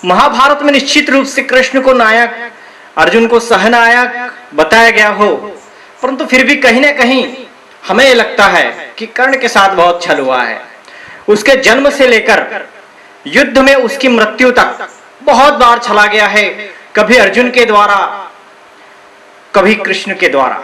महाभारत में निश्चित रूप से कृष्ण को नायक, अर्जुन को सहनायक बताया गया हो, परंतु फिर भी कहीं ना कहीं हमें लगता है कि कर्ण के साथ बहुत छल हुआ है। उसके जन्म से लेकर युद्ध में उसकी मृत्यु तक बहुत बार छला गया है, कभी अर्जुन के द्वारा, कभी कृष्ण के द्वारा।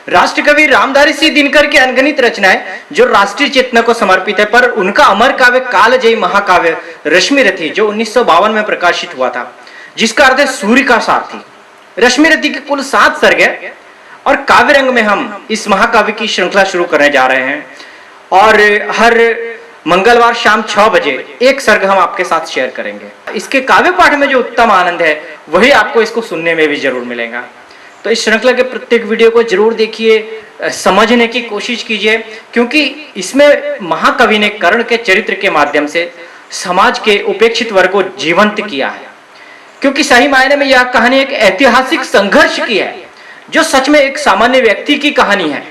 राष्ट्रकवि रामधारी सिंह दिनकर की अनगिनत रचनाएं जो राष्ट्रीय चेतना को समर्पित है, पर उनका अमर काव्य कालजयी महाकाव्य रश्मिरथी जो 1952 में प्रकाशित हुआ था, जिसका अर्थ है सूर्य का सारथी। रश्मिरथी के कुल 7 सर्ग है और काव्य रंग में हम इस महाकाव्य की श्रृंखला शुरू करने जा रहे हैं और हर मंगलवार शाम 6 बजे एक सर्ग हम आपके साथ शेयर करेंगे। इसके काव्य पाठ में जो उत्तम आनंद है वही आपको इसको सुनने में भी जरूर मिलेगा। तो इस श्रृंखला के प्रत्येक वीडियो को जरूर देखिए, समझने की कोशिश कीजिए, क्योंकि इसमें महाकवि ने कर्ण के चरित्र के माध्यम से समाज के उपेक्षित वर्ग को जीवंत किया है। क्योंकि सही मायने में यह कहानी एक ऐतिहासिक संघर्ष की है, जो सच में एक सामान्य व्यक्ति की कहानी है।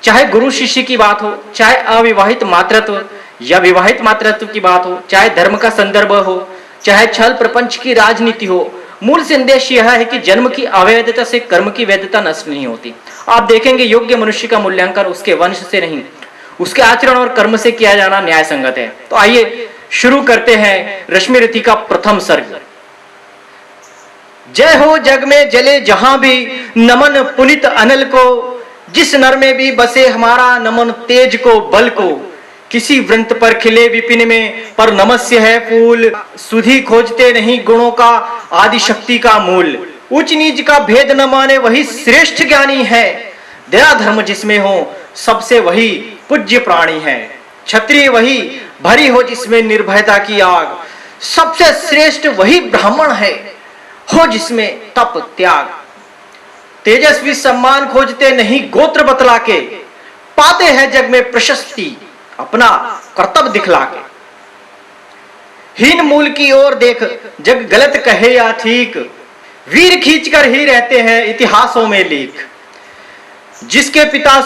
चाहे गुरु शिष्य की बात हो, चाहे अविवाहित मातृत्व या विवाहित मातृत्व की बात हो, चाहे धर्म का संदर्भ हो, चाहे छल प्रपंच की राजनीति हो, मूल संदेश यह है कि जन्म की अवैधता से कर्म की वैधता नष्ट नहीं होती। आप देखेंगे योग्य मनुष्य का मूल्यांकन उसके वंश से नहीं, उसके आचरण और कर्म से किया जाना न्याय संगत है। तो आइए शुरू करते हैं रश्मिरथी का प्रथम सर्ग। जय हो जग में जले जहां भी, नमन पुनित अनल को, जिस नर में भी बसे हमारा, नमन तेज को बल को। किसी व्रंत पर खिले विपिन में, पर नमस्य है फूल, सुधि खोजते नहीं गुणों का, आदि शक्ति का मूल। उच्च नीच का भेद न माने वही श्रेष्ठ ज्ञानी है, दया धर्म जिसमें हो सबसे वही पूज्य प्राणी है। क्षत्रिय वही भरी हो जिसमें निर्भयता की आग, सबसे श्रेष्ठ वही ब्राह्मण है, हो जिसमें तप त्याग। तेजस्वी सम्मान खोजते नहीं गोत्र बतला के, पाते हैं जग में प्रशस्ति अपना कर्तव्य दिखला के। हीन मूल की ओर देख जग गलत कहे या ठीक, वीर खींचकर ही रहते हैं इतिहासों में लीक। जिसके पिता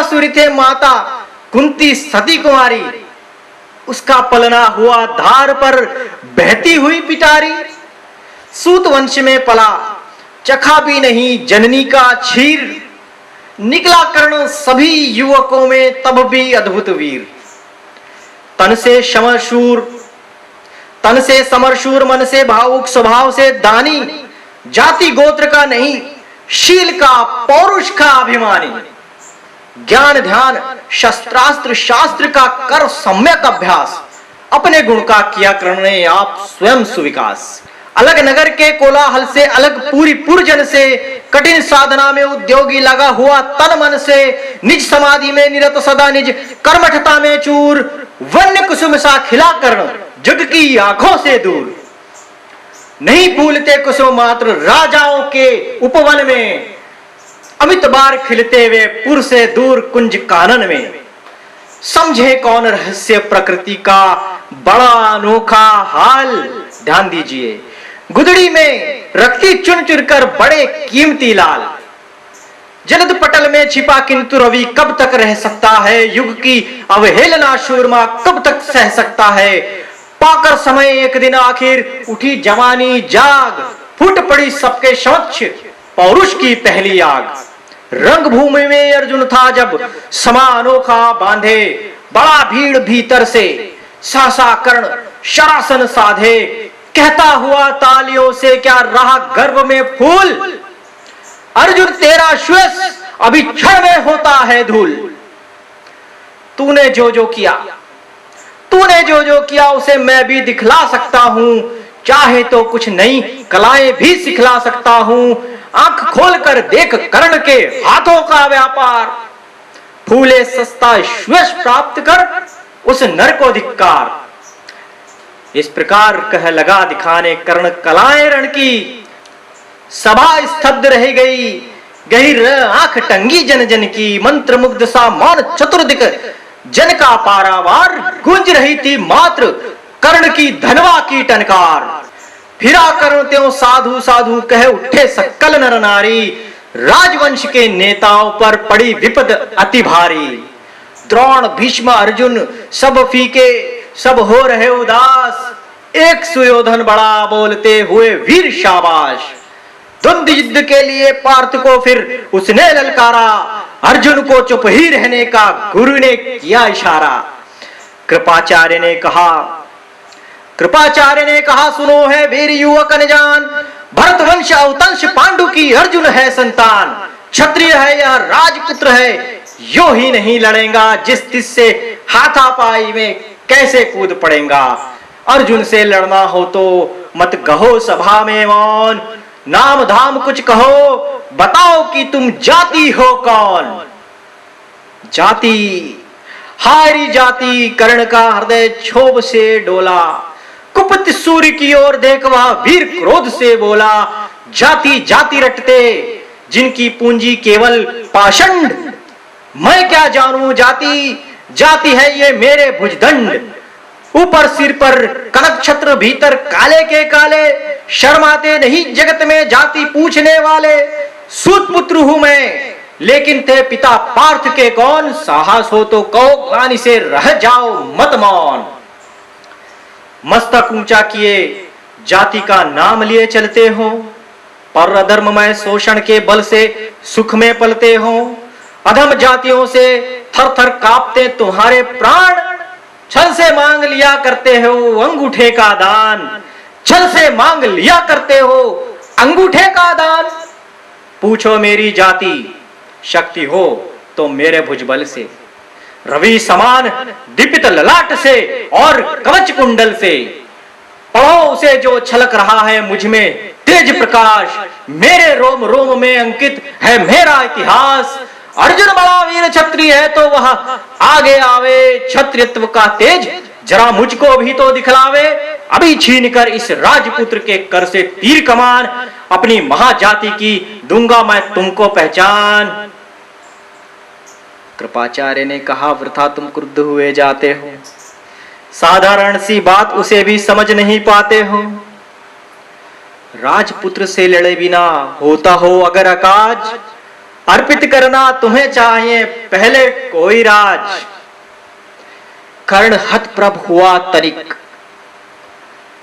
सूर्य थे माता कुंती सती कुमारी, उसका पलना हुआ धार पर बहती हुई पिटारी। सूत वंश में पला चखा भी नहीं जननी का क्षीर, निकला कर्ण सभी युवकों में तब भी अद्भुत वीर। तन से समरशूर मन से भावुक स्वभाव से दानी, जाति गोत्र का नहीं शील का पौरुष का अभिमानी। ज्ञान ध्यान शस्त्रास्त्र शास्त्र का कर सम्यक अभ्यास, अपने गुण का किया कर्ण ने आप स्वयं सुविकास। अलग नगर के कोलाहल से अलग पूरी पुरजन से, कठिन साधना में उद्योगी लगा हुआ तन मन से। निज समाधि में निरत सदा निज कर्मठता में चूर, वन्य कुसुम सा खिला कर्ण जग की आंखों से दूर। नहीं भूलते कुसुम मात्र राजाओं के उपवन में, अमित बार खिलते हुए पुर से दूर कुंज कानन में। समझे कौन रहस्य प्रकृति का बड़ा अनोखा हाल, ध्यान दीजिए। गुदड़ी में रखती चुन चुन कर बड़े कीमती लाल, जलद पटल में छिपा किंतु रवि कब तक रह सकता है। युग की अवहेलना शूरमा कब तक सह सकता है। पाकर समय एक दिन आखिर उठी जवानी जाग, फूट पड़ी सबके समक्ष पौरुष की पहली आग। रंग भूमि में अर्जुन था जब समा अनोखा बांधे, बड़ा भीड़ भीतर से सहसा कर्ण शरासन साधे। कहता हुआ तालियों से क्या रहा गर्भ में फूल, अर्जुन तेरा श्वेस अभी क्षण में होता है धूल। तूने जो जो किया उसे मैं भी दिखला सकता हूं, चाहे तो कुछ नई कलाएं भी सिखला सकता हूं। आंख खोलकर देख कर्ण के हाथों का व्यापार, फूले सस्ता श्वेस प्राप्त कर उस नर को धिक्कार। इस प्रकार कह लगा दिखाने कर्ण कलाएं रण की, सभा स्तब्ध रह गई आंख टंगी जन जन की। मंत्र मुग्ध सा मौन चतुर्दिक जन का पारावार, गूंज रही थी मात्र कर्ण की धनवा की टनकार। फिरा कर्ण त्यों साधु साधु कह उठे सकल नर नारी, राजवंश के नेताओं पर पड़ी विपद अति भारी। द्रोण, भीष्म, अर्जुन सब फीके, सब हो रहे उदास। एक सुयोधन बड़ा बोलते हुए वीर शाबाश। द्वंद्व युद्ध के लिए पार्थ को फिर उसने ललकारा, अर्जुन को चुप ही रहने का गुरु ने किया इशारा। कृपाचार्य ने कहा सुनो है वीर युवक अनजान, भरतवंश अवतंश पांडु की अर्जुन है संतान। क्षत्रिय है यह राजपुत्र है, यो ही नहीं लड़ेगा, जिस तिससे हाथापाई में कैसे कूद पड़ेगा। अर्जुन से लड़ना हो तो मत कहो सभा में मौन, नाम धाम कुछ कहो, बताओ कि तुम जाति हो कौन। जाति, हारी जाति, कर्ण का हृदय क्षोभ से डोला। कुपित सूर्य की ओर देख वह वीर क्रोध से बोला, जाति जाति रटते जिनकी पूंजी केवल पाषंड, मैं क्या जानूं जाति, जाति है ये मेरे भुजदंड। ऊपर सिर पर कनक छत्र, भीतर काले के काले, शर्माते नहीं जगत में जाति पूछने वाले। सूत पुत्र हूं मैं, लेकिन थे पिता पार्थ के कौन, साहस हो तो कहो ग्लानि से रह जाओ मत मौन। मस्तक ऊंचा किए जाति का नाम लिए चलते हो, पर अधर्ममय शोषण के बल से सुख में पलते हो। अधम जातियों से थर थर कांपते तुम्हारे प्राण, छल से मांग लिया करते हो अंगूठे का दान, छल से मांग लिया करते हो अंगूठे का दान। पूछो मेरी जाति, शक्ति हो तो मेरे भुजबल से, रवि समान दीपित ललाट से और कवच कुंडल से। पढ़ो उसे जो छलक रहा है मुझ में तेज प्रकाश, मेरे रोम रोम में अंकित है मेरा इतिहास। अर्जुन बड़ा वीर क्षत्रिय है तो वह आगे आवे, क्षत्रियत्व का तेज जरा मुझको भी तो दिखलावे। अभी छीन कर इस राजपुत्र के कर से तीर कमान, अपनी महाजाति की दूंगा मैं तुमको पहचान। कृपाचार्य ने कहा वृथा तुम क्रुद्ध हुए जाते हो, साधारण सी बात उसे भी समझ नहीं पाते हो। राजपुत्र से लड़े बिना होता हो अगर अकाज, अर्पित करना तुम्हें चाहिए पहले कोई राज। कर्ण हतप्रभ हुआ तनिक,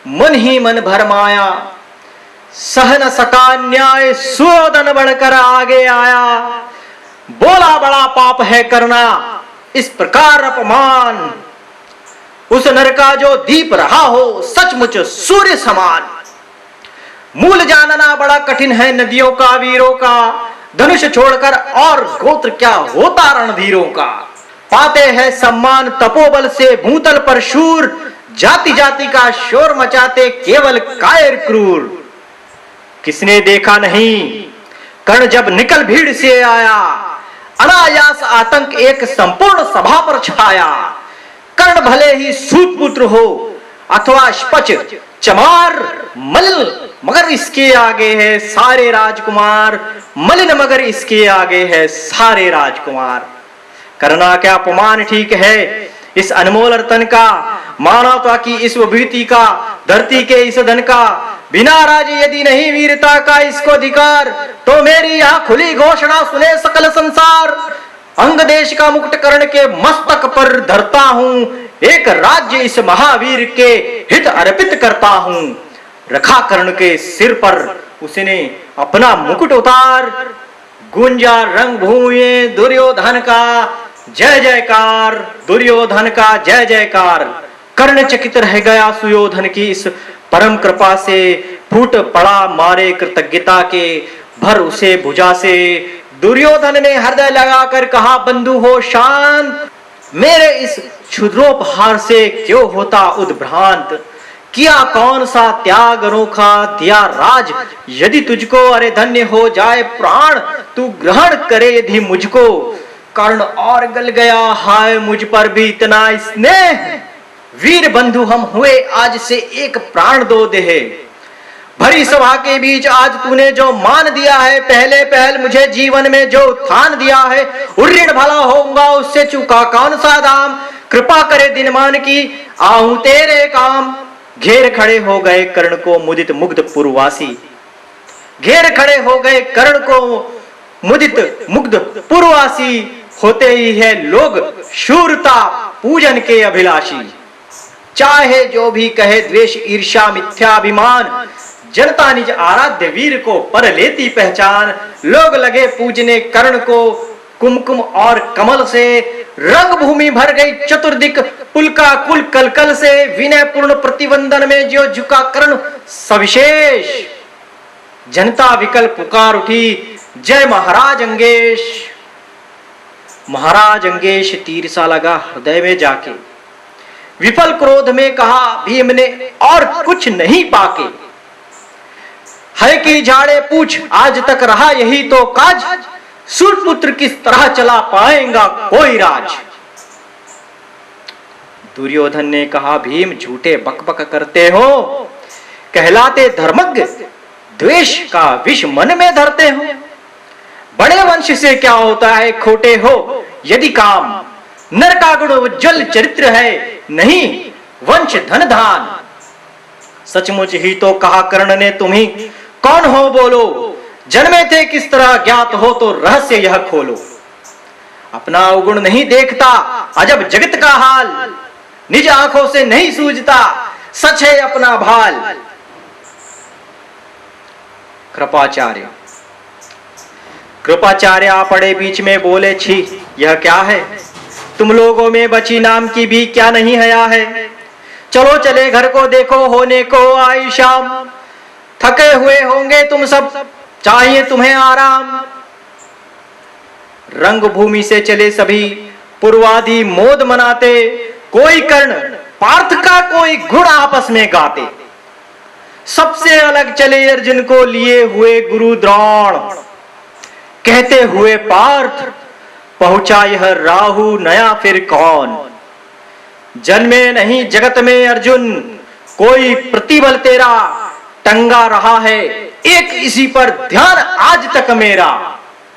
मन ही मन भरमाया, सह न सका न्याय, सुयोधन बढ़कर आगे आया। बोला बड़ा पाप है करना इस प्रकार अपमान, उस नर का जो दीप रहा हो सचमुच सूर्य समान। मूल जानना बड़ा कठिन है नदियों का वीरों का, धनुष छोड़कर और गोत्र क्या होता रणधीरों का। पाते हैं सम्मान तपोबल से भूतल पर शूर, जाति जाति का शोर मचाते केवल कायर क्रूर। किसने देखा नहीं कर्ण जब निकल भीड़ से आया, अनायास आतंक एक संपूर्ण सभा पर छाया। कर्ण भले ही सूत पुत्र हो अथवा स्पच चमार मलिन, मगर इसके आगे है सारे राजकुमार। मलिन मगर इसके आगे है सारे राजकुमार। करना क्या अपमान ठीक है इस अनमोल रतन का, मानवता की इस विभूति का, धरती के इस धन का। बिना राज यदि नहीं वीरता का इसको अधिकार, तो मेरी यहाँ खुली घोषणा सुने सकल संसार। अंग देश का मुकुट कर्ण के मस्तक पर धरता हूँ, एक राज्य इस महावीर के हित अर्पित करता हूँ। रखा कर्ण के सिर पर उसने अपना मुकुट उतार, गुंजा रंग भूये दुर्योधन का जय जयकार, दुर्योधन का जय जयकार। कर्ण चकित रह गया सुयोधन की इस परम कृपा से, फूट पड़ा मारे कृतज्ञता के भर उसे भुजा से। दुर्योधन ने हृदय लगाकर कहा बंधु हो शांत, मेरे इस क्षुद्रोपहार से क्यों होता उद्भ्रांत। किया कौन सा त्याग अनोखा दिया राज यदि तुझको, अरे धन्य हो जाए प्राण तू ग्रहण करे यदि मुझको। कर्ण और गल गया हाय मुझ पर भी इतना स्नेह, वीर बंधु हम हुए आज से एक प्राण दो देहे। भरी सभा के बीच आज तूने जो मान दिया है, पहले पहल मुझे जीवन में जो उत्थान दिया है, उऋण भला होऊंगा उससे चुका कौन सा दाम। कृपा करे दिनमान की आऊं तेरे काम। घेर खड़े हो गए कर्ण को मुदित मुग्ध पुरवासी, घेर खड़े हो गए कर्ण को मुदित मुग्ध पुरवासी। होते ही है लोग शूरता पूजन के अभिलाषी। चाहे जो भी कहे द्वेष ईर्ष्या मिथ्याभिमान, जनता निज आराध्य वीर को पर लेती पहचान। लोग लगे पूजने कर्ण को कुमकुम और कमल से, रंग भूमि भर गई चतुर्दिक पुलका कुल कलकल से। विनय पूर्ण प्रतिवंदन में जो झुका कर्ण सविशेष, जनता विकल पुकार उठी जय महाराज अंगेश। महाराज अंगेश तीर सा लगा हृदय में जाके, विफल क्रोध में कहा भीम ने और कुछ नहीं पाके। है कि झाड़े पूछ आज तक रहा यही तो काज, सूरपुत्र किस तरह चला पाएगा कोई राज। दुर्योधन ने कहा भीम झूठे बकबक करते हो, कहलाते धर्मज्ञ द्वेष का विष मन में धरते हो। बड़े वंश से क्या होता है खोटे हो यदि काम, नर का गुण उज्जवल चरित्र है नहीं वंश धन धान। सचमुच ही तो कहा कर्ण ने तुम्ही कौन हो बोलो, जन्मे थे किस तरह ज्ञात हो तो रहस्य यह खोलो। अपना अवगुण नहीं देखता अजब जगत का हाल, निज आंखों से नहीं सूझता सच है अपना भाल। कृपाचार्य कृपाचार्य पड़े बीच में बोले छी यह क्या है, तुम लोगों में बची नाम की भी क्या नहीं हया है। चलो चले घर को देखो होने को आई शाम, थके हुए होंगे तुम सब चाहिए तुम्हें आराम। रंग भूमि से चले सभी पूर्वादि मोद मनाते, कोई कर्ण पार्थ का कोई गुण आपस में गाते। सबसे अलग चले अर्जुन को लिए हुए गुरु द्रोण, कहते हुए पार्थ पहुंचा यह राहु नया फिर कौन। जन्मे नहीं जगत में अर्जुन कोई प्रतिबल तेरा, टंगा रहा है एक इसी पर ध्यान आज तक मेरा।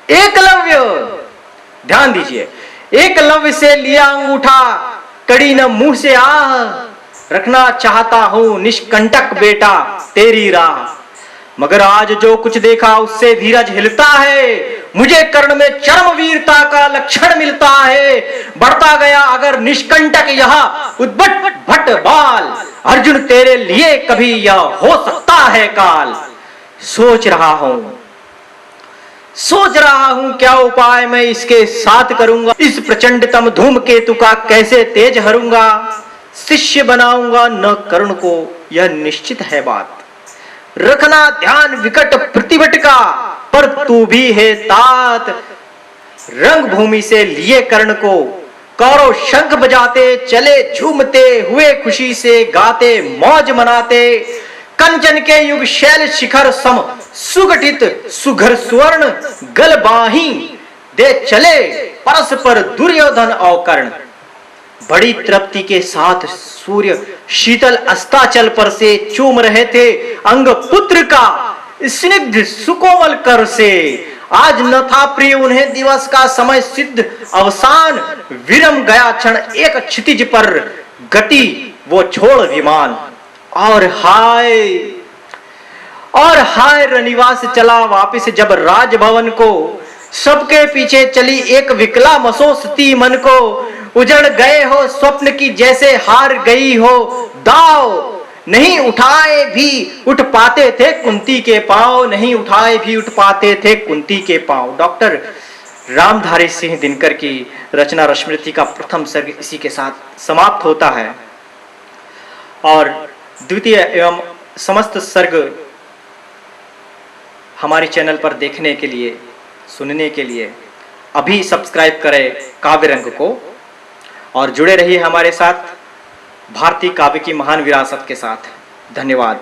एकलव्य ध्यान दीजिए, एकलव्य से लिया अंगूठा कड़ी न मुंह से आह, रखना चाहता हूं निष्कंटक बेटा तेरी राह। मगर आज जो कुछ देखा उससे धीरज हिलता है, मुझे कर्ण में चरम वीरता का लक्षण मिलता है। बढ़ता गया अगर निष्कंटक यह उद्भट भट बाल, अर्जुन तेरे लिए कभी यह हो सकता है काल। सोच रहा हूं क्या उपाय मैं इसके साथ करूंगा, इस प्रचंडतम धूमकेतु का कैसे तेज हरूंगा। शिष्य बनाऊंगा न कर्ण को यह निश्चित है बात, रखना ध्यान विकट प्रतिभट का पर तू भी है तात। रंग भूमि से लिए कर्ण को कौरव शंख बजाते चले, झूमते हुए खुशी से गाते मौज मनाते। कंचन के युग शैल शिखर सम सुगठित सुघर स्वर्ण, गल बाही दे चले परस्पर दुर्योधन और कर्ण। बड़ी तृप्ति के साथ सूर्य शीतल अस्ताचल पर से चूम रहे थे अंग पुत्र का स्निग्ध सुकोमल कर से। आज न था प्रिय उन्हें दिवस का समय सिद्ध अवसान, विरम गया क्षण एक क्षितिज पर गति वो छोड़ विमान। और हाय रनिवास चला वापिस जब राजभवन को, सबके पीछे चली एक विकला मसोसती मन को। उजड़ गए हो स्वप्न की जैसे हार गई हो दाव, नहीं उठाए भी उठ पाते थे कुंती के पांव, नहीं उठाए भी उठ पाते थे कुंती के पांव। डॉक्टर रामधारी सिंह दिनकर की रचना स्मृति का प्रथम सर्ग इसी के साथ समाप्त होता है। और द्वितीय एवं समस्त सर्ग हमारे चैनल पर देखने के लिए, सुनने के लिए अभी सब्सक्राइब करें काव्य रंग को और जुड़े रहिए हमारे साथ भारतीय काव्य की महान विरासत के साथ। धन्यवाद।